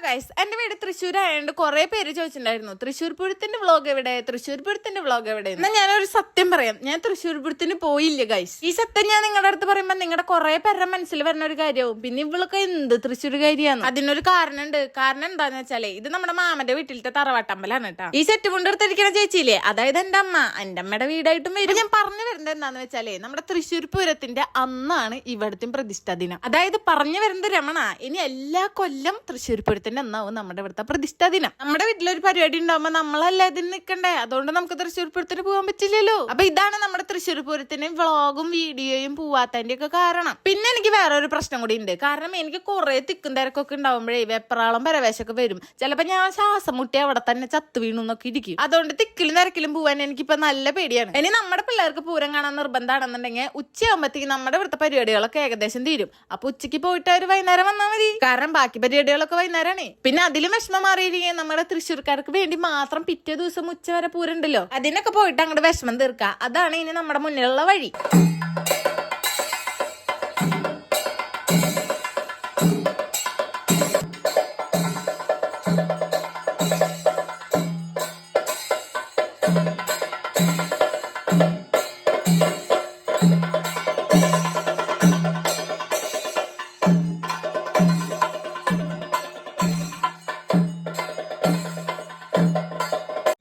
Guys, എന്റെ വീട് തൃശ്ശൂർ ആയതുകൊണ്ട് കുറെ പേര് ചോദിച്ചിട്ടുണ്ടായിരുന്നു തൃശ്ശൂർ പൂരത്തിന്റെ വ്ളോഗ് എവിടെ, തൃശ്ശൂർ പൂരത്തിന്റെ വ്ളോഗ് എവിടെ. എന്നാൽ ഞാനൊരു സത്യം പറയാം, ഞാൻ തൃശ്ശൂർ പൂരത്തിന് പോയില്ല ഗൈസ്. ഈ സത്യം ഞാൻ നിങ്ങളുടെ അടുത്ത് പറയുമ്പോൾ നിങ്ങളുടെ കുറെ പേരുടെ മനസ്സിൽ വരുന്ന ഒരു കാര്യവും. പിന്നെ ഇവളൊക്കെ എന്ത് തൃശ്ശൂർകാരിയാണ്. അതിനൊരു കാരണമുണ്ട്. കാരണം എന്താന്ന് വെച്ചാലേ, ഇത് നമ്മുടെ മാമന്റെ വീട്ടിലത്തെ തറവാട്ടമ്പലാണ് കേട്ടോ. ഈ സെറ്റ് കൊണ്ടെടുത്തിരിക്കുന്ന ചേച്ചിയില്ലേ, അതായത് എന്റെ അമ്മ, എന്റെ അമ്മയുടെ വീടായിട്ടും വരും. ഞാൻ പറഞ്ഞു വരുന്നത് എന്താന്ന് വെച്ചാലേ, നമ്മുടെ തൃശ്ശൂർ പൂരത്തിന്റെ അന്നാണ് ഇവിടുത്തെ പ്രതിഷ്ഠാ ദിനം. അതായത് പറഞ്ഞു വരുന്നത് രമണ, ഇനി എല്ലാ കൊല്ലം തൃശ്ശൂർ പൂരത്തിന്റെ അന്നാവും നമ്മുടെ ഇവിടുത്തെ പ്രതിഷ്ഠാ ദിനം. നമ്മുടെ വീട്ടിലൊരു പരിപാടി ഉണ്ടാവുമ്പോ നമ്മളല്ല ഇതിന് നിൽക്കണ്ടേ, അതുകൊണ്ട് നമുക്ക് തൃശ്ശൂർ പൂരത്തിന് പോകാൻ പറ്റില്ലല്ലോ. അപ്പൊ ഇതാണ് നമ്മുടെ തൃശ്ശൂർ പൂരത്തിന് വ്ളോഗും വീഡിയോയും പോവാത്തതിന്റെ ഒക്കെ കാരണം. പിന്നെ എനിക്ക് വേറെ ഒരു പ്രശ്നം കൂടി ഉണ്ട്. കാരണം എനിക്ക് കുറെ തിക്കും തിരക്കൊക്കെ ഉണ്ടാവുമ്പോഴേ വെപ്രാളം പരവേശമൊക്കെ വരും. ചിലപ്പോ ഞാൻ ശ്വാസം മുട്ടി അവിടെ തന്നെ ചത്തു വീണു എന്നൊക്കെ ഇരിക്കും. അതുകൊണ്ട് തിക്കിലും തിരക്കിലും പോവാൻ എനിക്കിപ്പോ നല്ല പേടിയാണ്. ഇനി നമ്മുടെ പിള്ളേർക്ക് പൂരം കാണാൻ നിർബന്ധമാണെന്നുണ്ടെങ്കിൽ ഉച്ചയാകുമ്പോഴത്തേക്ക് നമ്മുടെ ഇവിടുത്തെ പരിപാടികളൊക്കെ ഏകദേശം തീരും. അപ്പൊ ഉച്ചയ്ക്ക് പോയിട്ട് ഒരു വൈകുന്നേരം വന്നാൽ മതി. കാരണം ബാക്കി പരിപാടികളൊക്കെ വൈകുന്നേരമാണ്. പിന്നെ അതിലും വിഷമം മാറിയിരിക്കുക നമ്മുടെ തൃശ്ശൂർക്കാർക്ക് വേണ്ടി മാത്രം പിറ്റേ ദിവസം ഉച്ച വരെ പൂരം ഉണ്ടല്ലോ, അതിനൊക്കെ പോയിട്ട് അങ്ങോട്ട് വിഷമം തീർക്കുക. അതാണ് ഇനി നമ്മുടെ മുന്നിലുള്ള വഴി.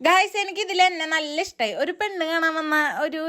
ഗൈസ്, എനിക്ക് ഇതിൽ എന്നെ നല്ല ഇഷ്ടമായി. ഒരു പെണ്ണ് കാണാൻ വന്ന ഒരു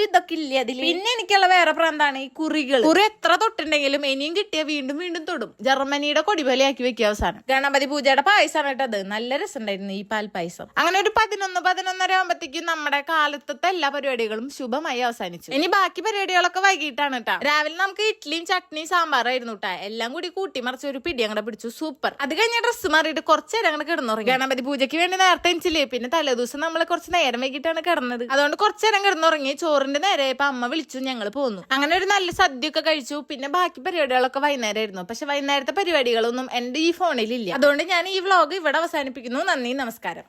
ഇതൊക്കെ ഇല്ലേ അതിൽ. പിന്നെ എനിക്കുള്ള വേറെ പ്രാന്താണ് ഈ കുറികൾ. കുറി എത്ര തൊട്ടുണ്ടെങ്കിലും ഇനിയും കിട്ടിയ വീണ്ടും വീണ്ടും തൊടും. ജർമ്മനിയുടെ കൊടിപോലെയാക്കി വെക്കുക. അവസാനം ഗണപതി പൂജയുടെ പായസമാണ് കേട്ടത്. നല്ല രസമുണ്ടായിരുന്നു ഈ പാൽ പായസം. അങ്ങനെ ഒരു 11-11:30 ആകുമ്പോഴത്തേക്കും നമ്മുടെ കാലത്തെ എല്ലാ പരിപാടികളും ശുഭമായി അവസാനിച്ചു. ഇനി ബാക്കി പരിപാടികളൊക്കെ വൈകിട്ടാണ് കേട്ടാ. രാവിലെ നമുക്ക് ഇഡ്ഡലിയും ചട്നിയും സാമ്പാറായിരുന്നു കേട്ടാ. എല്ലാം കൂടി കൂട്ടിമറിച്ച് ഒരു പിടി അങ്ങടെ പിടിച്ചു. സൂപ്പർ. അത് കഴിഞ്ഞ ഡ്രസ്സ് മാറിയിട്ട് കുറച്ചേരം അങ്ങോട്ട് കിടന്നുറങ്ങി. ഗണപതി പൂജയ്ക്ക് വേണ്ടി നേരത്തെ എണിച്ചില്ലേ. പിന്നെ തലേദിവസം നമ്മൾ കുറച്ച് നേരം വൈകിട്ടാണ് കിടന്നത്. അതുകൊണ്ട് കുറച്ചേരം കിടന്നുറങ്ങി. ചോറിന്റെ നേരെ ഇപ്പൊ അമ്മ വിളിച്ചു, ഞങ്ങൾ പോന്നു. അങ്ങനെ ഒരു നല്ല സദ്യ ഒക്കെ കഴിച്ചു. പിന്നെ ബാക്കി പരിപാടികളൊക്കെ വൈകുന്നേരമായിരുന്നു. പക്ഷെ വൈകുന്നേരത്തെ പരിപാടികളൊന്നും എന്റെ ഈ ഫോണിൽ ഇല്ല. അതുകൊണ്ട് ഞാൻ ഈ വ്ളോഗ് ഇവിടെ അവസാനിപ്പിക്കുന്നു. നന്ദി, നമസ്കാരം.